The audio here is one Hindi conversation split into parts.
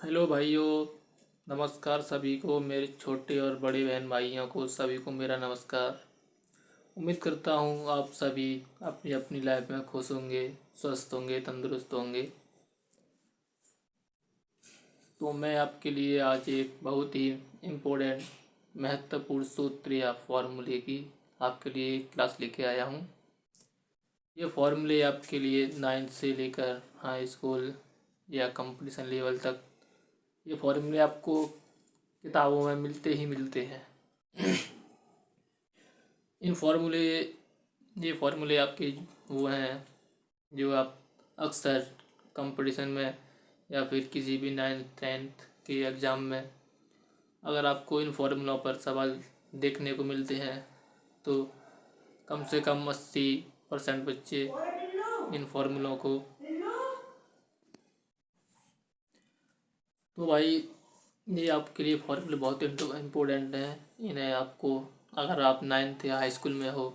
हेलो भाइयों। नमस्कार सभी को, मेरे छोटे और बड़े बहन भाइयों को सभी को मेरा नमस्कार। उम्मीद करता हूँ आप सभी अपनी अपनी लाइफ में खुश होंगे, स्वस्थ होंगे, तंदुरुस्त होंगे। तो मैं आपके लिए आज एक बहुत ही इम्पोर्टेंट महत्वपूर्ण सूत्र या फॉर्मूले की आपके लिए क्लास लेके आया हूँ। ये फॉर्मूले आपके लिए 9th से लेकर हाई स्कूल या कंपटीशन लेवल तक ये फॉर्मूले आपको किताबों में मिलते ही मिलते हैं। इन फार्मूले ये फार्मूले आपके वो हैं जो आप अक्सर कंपटीशन में या फिर किसी भी 9th 10th के एग्ज़ाम में अगर आपको इन फार्मूलों पर सवाल देखने को मिलते हैं तो कम से कम 80% बच्चे इन फार्मूलों को तो भाई ये आपके लिए फार्मूले बहुत इम्पोर्टेंट हैं। इन्हें आपको अगर आप 9th या हाई स्कूल में हो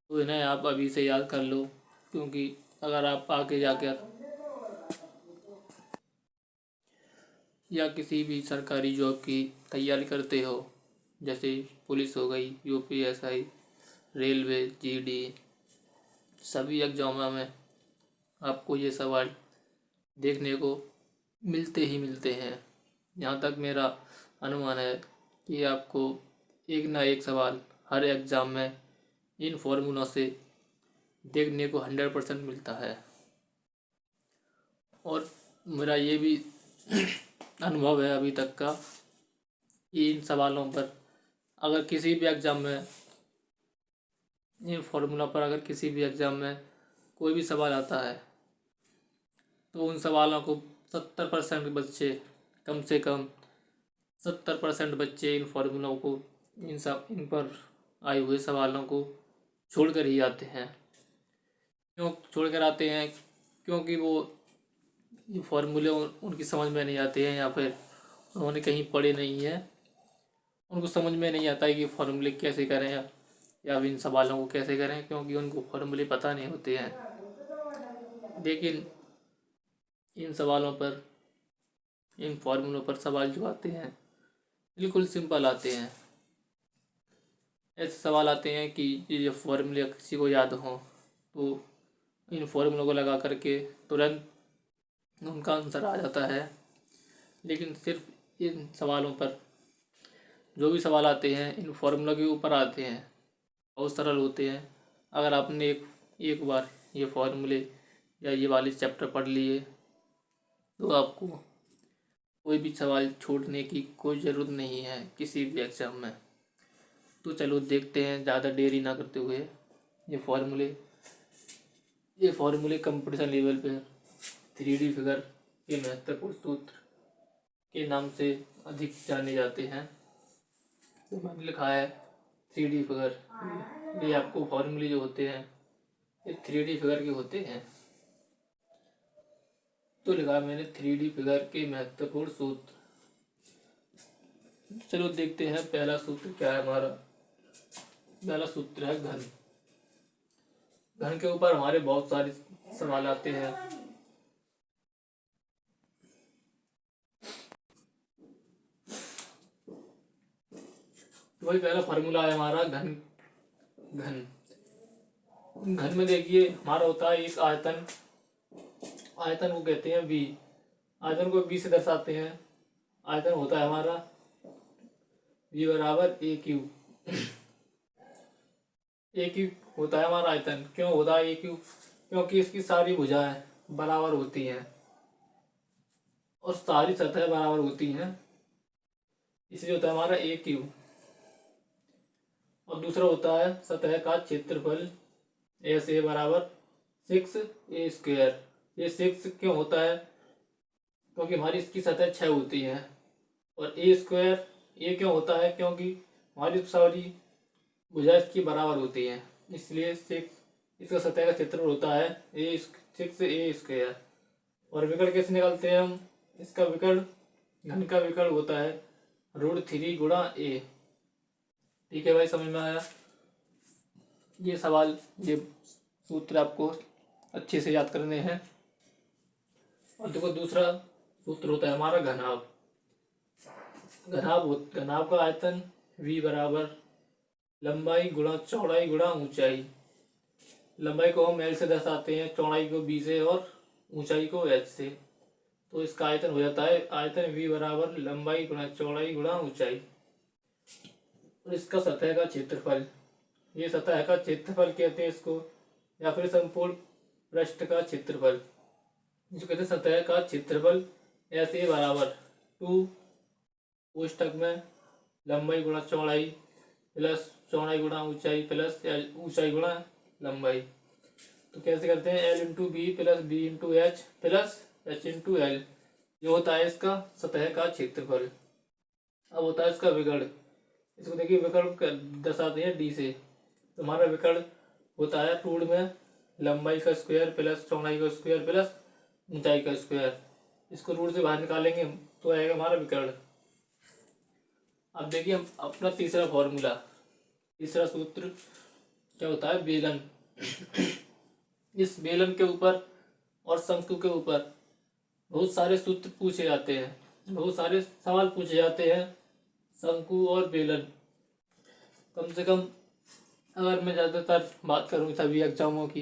तो इन्हें आप अभी से याद कर लो, क्योंकि अगर आप आगे जाकर या किसी भी सरकारी जॉब की तैयारी करते हो, जैसे पुलिस हो गई, यूपीएसआई, रेलवे, जीडी, सभी एग्जामों में आपको ये सवाल देखने को मिलते ही मिलते हैं। यहाँ तक मेरा अनुमान है कि आपको एक ना एक सवाल हर एग्ज़ाम में इन फॉर्मूलों से देखने को 100% मिलता है। और मेरा ये भी अनुभव है अभी तक का कि इन सवालों पर अगर किसी भी एग्ज़ाम में इन फॉर्मूला पर अगर किसी भी एग्ज़ाम में कोई भी सवाल आता है तो उन सवालों को 70% बच्चे, कम से कम 70% बच्चे इन फॉर्मूलों को इन पर आए हुए सवालों को छोड़ कर ही आते हैं। क्यों छोड़ कर आते हैं? क्योंकि वो ये फार्मूले उनकी समझ में नहीं आते हैं या फिर उन्होंने कहीं पढ़े नहीं है, उनको समझ में नहीं आता है कि फार्मूले कैसे करें या इन सवालों को कैसे करें, क्योंकि उनको फार्मूले पता नहीं होते हैं। लेकिन इन सवालों पर, इन फार्मूलों पर सवाल जो आते हैं बिल्कुल सिंपल आते हैं। ऐसे सवाल आते हैं कि ये फार्मूले किसी को याद हो तो इन फार्मूलों को लगा करके तुरंत उनका आंसर आ जाता है। लेकिन सिर्फ इन सवालों पर जो भी सवाल आते हैं इन फार्मूला के ऊपर आते हैं, बहुत सरल होते हैं। अगर आपने एक बार ये फार्मूले या ये वाले चैप्टर पढ़ लिए तो आपको कोई भी सवाल छोड़ने की कोई ज़रूरत नहीं है किसी भी एग्ज़ाम में। तो चलो देखते हैं, ज़्यादा देरी ना करते हुए ये फार्मूले कंपटीशन लेवल पर 3D फिगर के महत्वपूर्ण सूत्र के नाम से अधिक जाने जाते हैं। तो मैंने लिखा है 3D फिगर। ये आपको फॉर्मूले जो होते हैं ये 3D फिगर के होते हैं। तो लिखा मैंने 3D फिगर के महत्वपूर्ण सूत्र। चलो देखते हैं पहला सूत्र क्या है हमारा। पहला सूत्र है घन। घन के ऊपर हमारे बहुत सारे सवाल आते हैं। तो वही पहला फार्मूला है हमारा घन। घन घन में देखिए हमारा होता है एक आयतन। आयतन को कहते हैं बी। आयतन को बी से दर्शाते हैं। आयतन होता है हमारा बी बराबर ए क्यू। ए क्यू होता है हमारा आयतन। क्यों होता है ए क्यू? क्योंकि इसकी सारी भुजाएं बराबर होती हैं और सारी सतह बराबर होती हैं, इसलिए होता है हमारा ए क्यू। और दूसरा होता है सतह का क्षेत्रफल एस ए बराबर 6a²। ये 6 क्यों होता है? क्योंकि हमारी इसकी सतह 6 होती है। और a², ये क्यों होता है? क्योंकि हमारी सारी भुजा इसकी बराबर होती है, इसलिए 6 इसका सतह का क्षेत्रफल होता है 6a²। और विकर्ण कैसे निकालते हैं हम? इसका विकर्ण, घन का विकर्ण होता है √3 गुणा a। ठीक है भाई, समझ में आया? ये सवाल, ये सूत्र आपको अच्छे से याद करने हैं। और देखो दूसरा सूत्र होता है हमारा घनाभ। घनाभ का आयतन v बराबर लंबाई गुणा चौड़ाई गुणा ऊंचाई। लंबाई को हम l से दर्शाते हैं, चौड़ाई को b से और ऊंचाई को h से। तो इसका आयतन हो जाता है आयतन v बराबर लंबाई गुणा चौड़ाई गुणा ऊंचाई। और इसका सतह का क्षेत्रफल, ये सतह का क्षेत्रफल कहते हैं इसको, या फिर संपूर्ण पृष्ठ का क्षेत्रफल, जो कहते हैं सतह का क्षेत्रफल। ऐसे बराबर 2 कोष्ठक में लंबाई गुणा चौड़ाई प्लस चौड़ाई गुणा ऊंचाई प्लस ऊंचाई गुणा लंबाई। तो कैसे करते हैं, L into B plus B into H plus H into L, जो होता है इसका सतह का क्षेत्रफल। अब होता है इसका विकर्ण, इसको देखिए विकर्ण दर्शाते हैं डी से। तो हमारा विकर्ण होता है 2 में लंबाई का स्क्वायर प्लस चौड़ाई का स्क्वायर प्लस ऊंचाई का स्क्वायर। इसको रूट से बाहर निकालेंगे तो आएगा हमारा विकर्ण। अब देखिए हम अपना तीसरा फॉर्मूला, तीसरा सूत्र क्या होता है, बेलन। इस बेलन के ऊपर और शंकु के ऊपर बहुत सारे सूत्र पूछे जाते हैं, बहुत सारे सवाल पूछे जाते हैं शंकु और बेलन। कम से कम अगर मैं ज़्यादातर बात करूँ सभी एग्जामों की,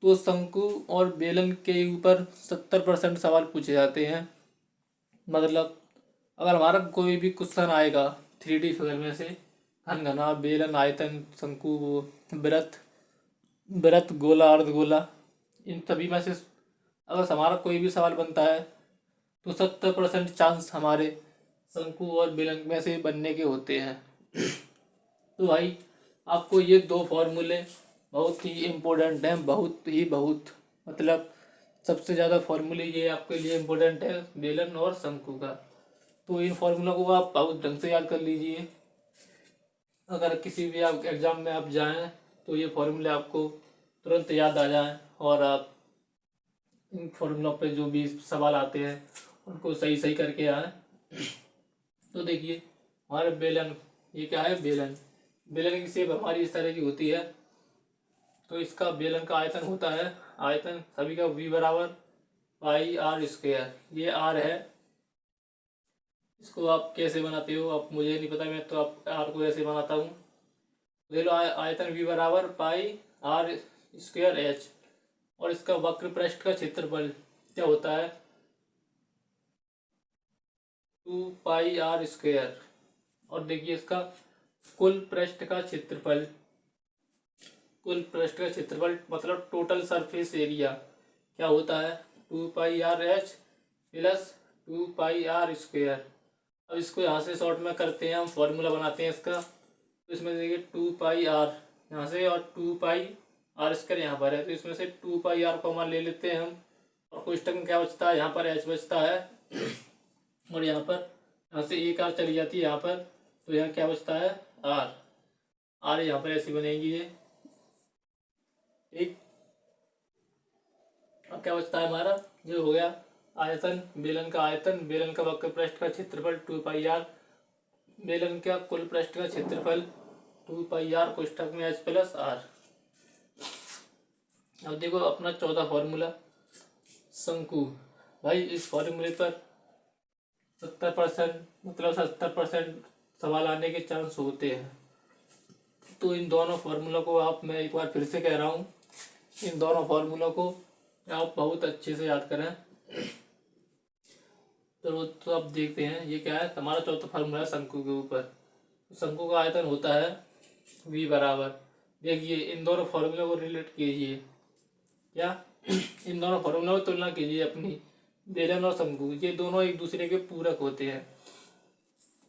तो शंकु और बेलन के ऊपर 70% सवाल पूछे जाते हैं। मतलब अगर हमारा कोई भी क्वेश्चन आएगा 3D फिगर में से, घन घना बेलन आयतन शंकु वृत्त गोला अर्धगोला, इन सभी में से अगर हमारा कोई भी सवाल बनता है तो 70% चांस हमारे शंकु और बेलन में से बनने के होते हैं। तो भाई आपको ये 2 फॉर्मूले बहुत ही इम्पोर्टेंट हैं, बहुत मतलब सबसे ज़्यादा फॉर्मूले ये आपके लिए इम्पोर्टेंट है, बेलन और शंकु का। तो इन फॉर्मूलों को आप बहुत ढंग से याद कर लीजिए। अगर किसी भी आप एग्ज़ाम में आप जाएं तो ये फॉर्मूले आपको तुरंत याद आ जाएं और आप इन फॉर्मूलों पे जो भी सवाल आते हैं उनको सही सही करके आएँ। तो देखिए हमारे बेलन, ये क्या है, बेलन। बेलन की शेप हमारी इस तरह की होती है। तो इसका बेलन का आयतन होता है, आयतन सभी का v बराबर पाई आर स्क्वायर। ये r है, इसको आप कैसे बनाते हो आप मुझे नहीं पता, मैं तो आप r को ऐसे बनाता हूँ। ले लो आयतन v बराबर पाई आर स्क्वायर एच। और इसका वक्र पृष्ठ का क्षेत्रफल क्या होता है, 2 पाई आर स्क्वायर। और देखिए इसका कुल पृष्ठ का क्षेत्रफल, कुल पृष्ठ का क्षेत्रफल मतलब टोटल सरफेस एरिया क्या होता है, 2 pi r h plus 2 pi r square. अब इसको यहाँ से शॉर्ट में करते हैं, हम फॉर्मूला बनाते हैं इसका। तो इसमें देखिए 2 पाई आर यहाँ से और 2 पाई आर स्क्वायर यहाँ पर है, तो इसमें से 2 पाई आर कॉमन ले लेते हैं हम। और कोष्टक में क्या बचता है, यहाँ पर एच बचता है और यहाँ से एक आर चली जाती है यहाँ पर, तो यहाँ क्या बचता है, आर। आर यहाँ पर ऐसी बनेगी ये, ठीक। अब क्या बचता है हमारा, ये हो गया आयतन, बेलन का आयतन, बेलन का वक्र पृष्ठ का क्षेत्रफल 2 पाई आर, बेलन का कुल पृष्ठ का क्षेत्रफल 2 पाई आर कोष्ठक में एच प्लस आर। अब देखो अपना चौथा फॉर्मूला शंकु। भाई इस फॉर्मूले पर 70% मतलब 70% सवाल आने के चांस होते हैं। तो इन दोनों फार्मूलों को आप, मैं एक बार फिर से कह रहा हूँ, इन दोनों फार्मूलों को आप बहुत अच्छे से याद करें। तो अब देखते हैं ये क्या है, हमारा चौथा फार्मूला है शंकु के ऊपर। शंकु का आयतन होता है v बराबर, देखिए इन दोनों फार्मूलों को रिलेट कीजिए, क्या इन दोनों फार्मूलों में तुलना कीजिए अपनी, बेलन और शंकु, ये दोनों एक दूसरे के पूरक होते हैं।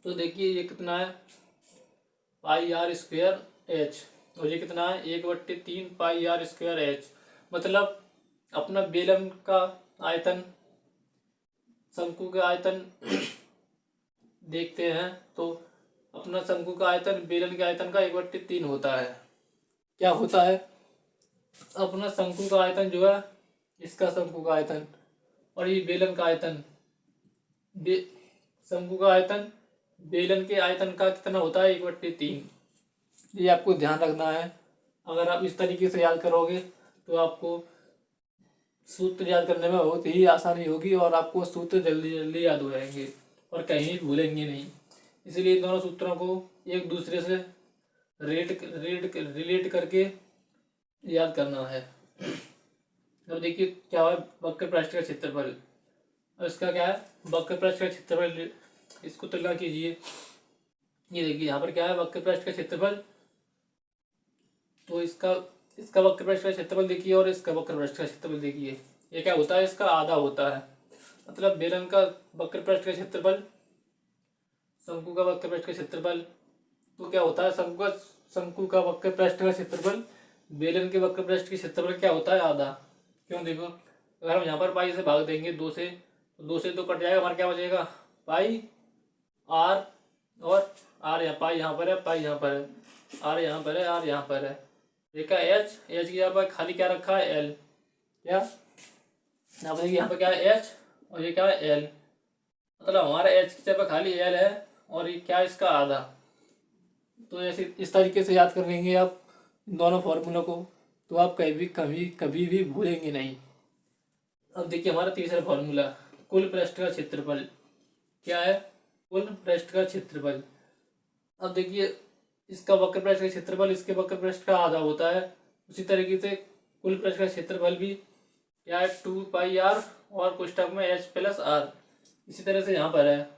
तो देखिए ये कितना है, पाई आर स्क्वायर एच, और ये कितना है 1/3 पाई आर स्क्वायर एच। मतलब अपना बेलन का आयतन शंकु का आयतन देखते हैं तो अपना शंकु का आयतन बेलन के आयतन का 1/3 होता है। क्या होता है, अपना शंकु का आयतन जो है, इसका शंकु का आयतन और ये बेलन का आयतन, शंकु का आयतन बेलन के आयतन का कितना होता है 1/3। ये आपको ध्यान रखना है। अगर आप इस तरीके से याद करोगे तो आपको सूत्र याद करने में बहुत ही आसानी होगी और आपको सूत्र जल्दी जल्दी याद हो जाएंगे और कहीं भूलेंगे नहीं। इसलिए इन दोनों सूत्रों को एक दूसरे से रिलेट करके याद करना है। अब देखिए क्या है, वक्र पृष्ठ का क्षेत्रफल। और इसका क्या है, वक्र पृष्ठ का क्षेत्रफल। इसको तुलना कीजिए। ये देखिए यहाँ पर क्या है, वक्र पृष्ठ का क्षेत्रफल। तो इसका इसका वक्र पृष्ठ का क्षेत्रफल देखिए और इसका वक्र पृष्ठ का क्षेत्रफल देखिए। ये क्या होता है, इसका आधा होता है। मतलब बेलन का वक्र पृष्ठ का क्षेत्रफल शंकु का वक्र पृष्ठ का क्षेत्रफल। तो क्या होता है, शंकु का वक्र पृष्ठ का क्षेत्रफल बेलन के वक्र पृष्ठ के क्षेत्रफल क्या होता है, आधा। क्यों, देखो अगर हम यहाँ पर पाई से भाग देंगे 2 से, तो 2 से तो कट जाएगा, हमारा क्या बचेगा, पाई आर। और आर यहाँ, पाई यहाँ पर है, पाई यहाँ पर है, आर यहाँ पर है, आर यहाँ पर है। देखा एच की यहाँ पर खाली क्या रखा है, एल। क्या यहाँ पर देखिए, यहाँ पर क्या है, एच और ये क्या है, एल। मतलब हमारा एच की जगह खाली एल है और ये क्या है, इसका आधा। तो ऐसे इस तरीके से याद कर लेंगे आप दोनों फॉर्मूलों को, तो आप कभी भी भूलेंगे नहीं। अब देखिए हमारा तीसरा फॉर्मूला, कुल पृष्ठ का क्षेत्रफल। क्या है, कुल पृष्ठ का क्षेत्रफल। अब देखिए इसका वक्र पृष्ठ का क्षेत्रफल इसके वक्र पृष्ठ का आधा होता है। उसी तरीके से कुल पृष्ठ का क्षेत्रफल भी क्या है, 2πr और कोष्ठक में h प्लस r। इसी तरह से यहाँ पर है,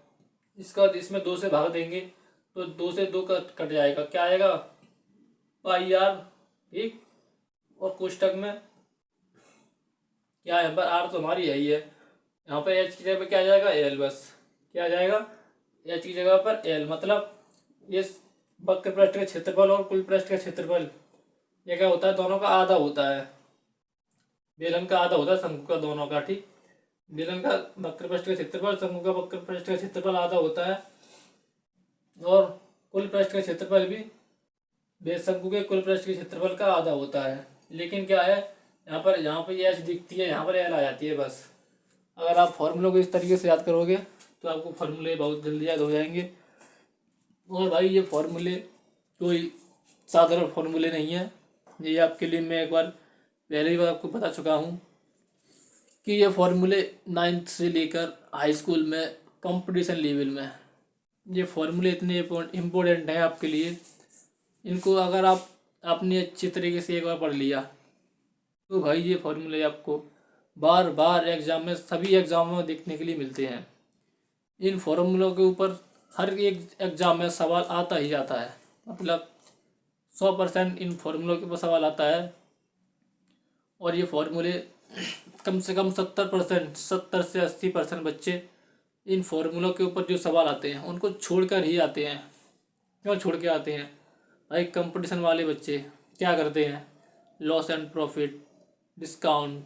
इसका इसमें 2 से भाग देंगे तो 2 से 2 कट जाएगा, क्या आएगा, πr। ठीक, और कोष्ठक में क्या है, यहाँ पर r तो हमारी है ही है, यहाँ पर h की जगह पर क्या आ जाएगा, l। बस क्या आ जाएगा, h की जगह पर l। मतलब ये वक्र पृष्ठ का क्षेत्रफल और कुल पृष्ठ का क्षेत्रफल ये क्या होता है, दोनों का आधा होता है। बेलन का आधा होता है शंकु का, दोनों का। ठीक, बेलन का वक्र पृष्ठ का क्षेत्रफल शंकु का वक्र पृष्ठ का क्षेत्रफल आधा होता है और कुल पृष्ठ का क्षेत्रफल भी शंकु के कुल पृष्ठ के क्षेत्रफल का आधा होता है। लेकिन क्या है, यहाँ पर ये एच दिखती है, यहाँ पर एल आ जाती है। बस अगर आप फॉर्मूलों को इस तरीके से याद करोगे तो आपको फॉर्मूले बहुत जल्दी याद हो जाएंगे। और भाई ये फॉर्मूले कोई साधारण फॉर्मूले नहीं है, ये आपके लिए मैं एक बार पहले ही बार आपको बता चुका हूँ कि ये फॉर्मूले 9th से लेकर हाई स्कूल में कंपटीशन लेवल में ये फॉर्मूले इतने इम्पोर्टेंट हैं आपके लिए। इनको अगर आपने अच्छी तरीके से एक बार पढ़ लिया तो भाई ये फॉर्मूले आपको बार बार एग्जाम में, सभी एग्जामों में देखने के लिए मिलते हैं। इन फॉर्मूलों के ऊपर हर एक एग्जाम में सवाल आता ही आता है। मतलब 100% इन फॉर्मूलों के ऊपर सवाल आता है। और ये फॉर्मूले कम से कम 70% 70 से 80% बच्चे इन फॉर्मूलों के ऊपर जो सवाल आते हैं उनको छोड़कर ही आते हैं। क्यों छोड़ के आते हैं भाई, कंपटीशन वाले बच्चे क्या करते हैं, लॉस एंड प्रॉफिट, डिस्काउंट,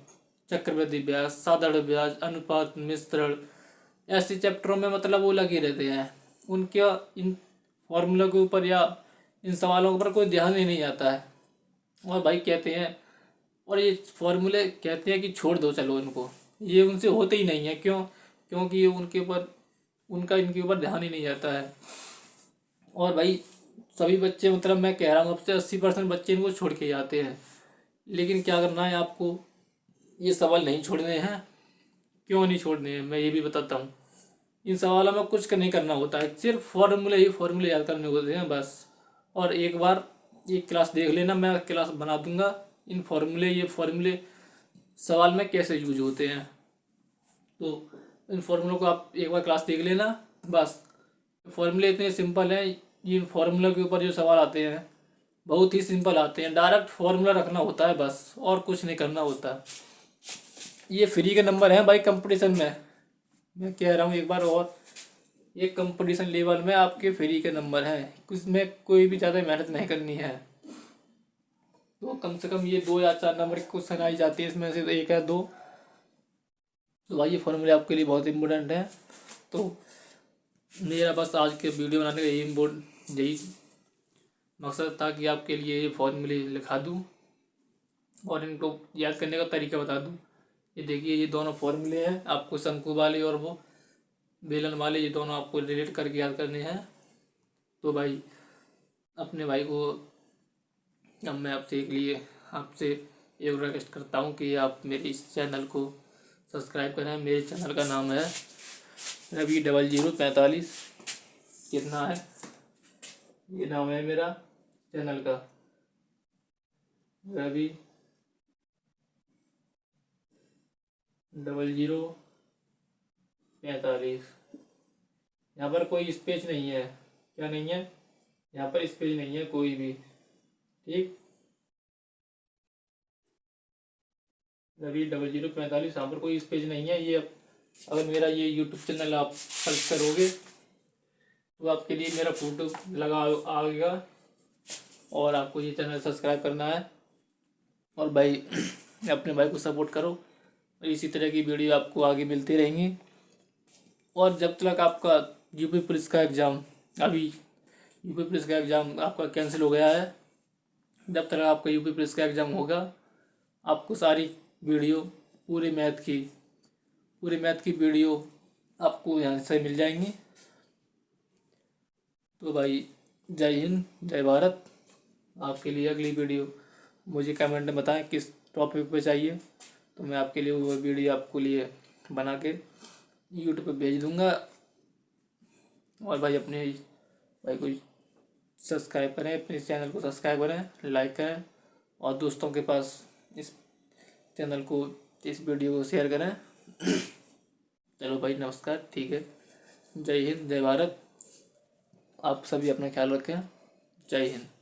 चक्रवृद्धि ब्याज, साधारण ब्याज, अनुपात, मिश्रण, ऐसे चैप्टरों में मतलब वो लगे रहते हैं। उनके इन फॉर्मूलों के ऊपर या इन सवालों के ऊपर कोई ध्यान ही नहीं आता है। और भाई कहते हैं, और ये फॉर्मूले कहते हैं कि छोड़ दो चलो इनको, ये उनसे होते ही नहीं है। क्यों, क्योंकि उनके ऊपर इनके ऊपर ध्यान ही नहीं आता है। और भाई सभी बच्चे, मतलब मैं कह रहा हूँ अब से 80% बच्चे इनको छोड़ के जाते हैं। लेकिन क्या करना है आपको, ये सवाल नहीं छोड़ने हैं। क्यों नहीं छोड़ने हैं, मैं ये भी बताता हूँ। इन सवालों में कुछ नहीं करना होता है, सिर्फ फॉर्मूले याद करने होते हैं बस। और एक बार एक क्लास देख लेना, मैं क्लास बना दूंगा इन ये फॉर्मूले सवाल में कैसे यूज होते हैं। तो इन फॉर्मूलों को आप एक बार क्लास देख लेना बस। फॉर्मूले इतने सिंपल हैं, इन फॉर्मूलों के ऊपर जो सवाल आते हैं बहुत ही सिंपल आते हैं। डायरेक्ट फॉर्मूला रखना होता है बस, और कुछ नहीं करना होता। ये फ्री के नंबर हैं भाई कंपटीशन में, मैं कह रहा हूँ एक बार और, ये कंपटीशन लेवल में आपके फ्री के नंबर हैं, इसमें कोई भी ज़्यादा मेहनत नहीं करनी है। तो कम से कम ये 2 या 4 नंबर की क्वेश्चन आई जाती है, इसमें से 1 या 2। तो भाई ये फॉर्मूले आपके लिए बहुत इंपॉर्टेंट है। तो मेरा बस आज के वीडियो बनाने का यही मकसद था कि आपके लिए ये फॉर्मूले लिखा दूँ और इनको याद करने का तरीका बता दूँ। ये देखिए ये दोनों फॉर्मूले हैं, आपको शंकु वाले और वो बेलन वाले, ये दोनों आपको रिलेट करके याद करने हैं। तो भाई अपने भाई को अब मैं आपसे एक रिक्वेस्ट करता हूँ कि आप मेरे इस चैनल को सब्सक्राइब करें। मेरे चैनल का नाम है रवि 0045। कितना है, ये नाम है मेरा चैनल का, रवि 0045। यहाँ पर कोई स्पेस नहीं है, क्या नहीं है, यहाँ पर स्पेस नहीं है कोई भी, ठीक। रवि 0045, यहाँ पर कोई स्पेस नहीं है। ये अगर मेरा ये यूट्यूब चैनल आप सर्च करोगे तो आपके लिए मेरा फोटो लगा आएगा और आपको ये चैनल सब्सक्राइब करना है। और भाई अपने भाई को सपोर्ट करो, इसी तरह की वीडियो आपको आगे मिलती रहेंगी। और जब तक आपका यूपी पुलिस का एग्ज़ाम, अभी यूपी पुलिस का एग्ज़ाम आपका कैंसिल हो गया है, जब तक आपका यूपी पुलिस का एग्ज़ाम होगा आपको सारी वीडियो पूरे मैथ की वीडियो आपको यहाँ से मिल जाएंगी। तो भाई जय हिंद, जय भारत। आपके लिए अगली वीडियो मुझे कमेंट में बताएं किस टॉपिक पे चाहिए, तो मैं आपके लिए वो वीडियो आपको लिए बना के यूट्यूब पे भेज दूंगा। और भाई अपने भाई को सब्सक्राइब करें, अपने चैनल को सब्सक्राइब करें, लाइक करें और दोस्तों के पास इस चैनल को, इस वीडियो को शेयर करें। चलो भाई नमस्कार, ठीक है। जय हिंद, जय भारत। आप सभी अपना ख्याल रखें। जय हिंद।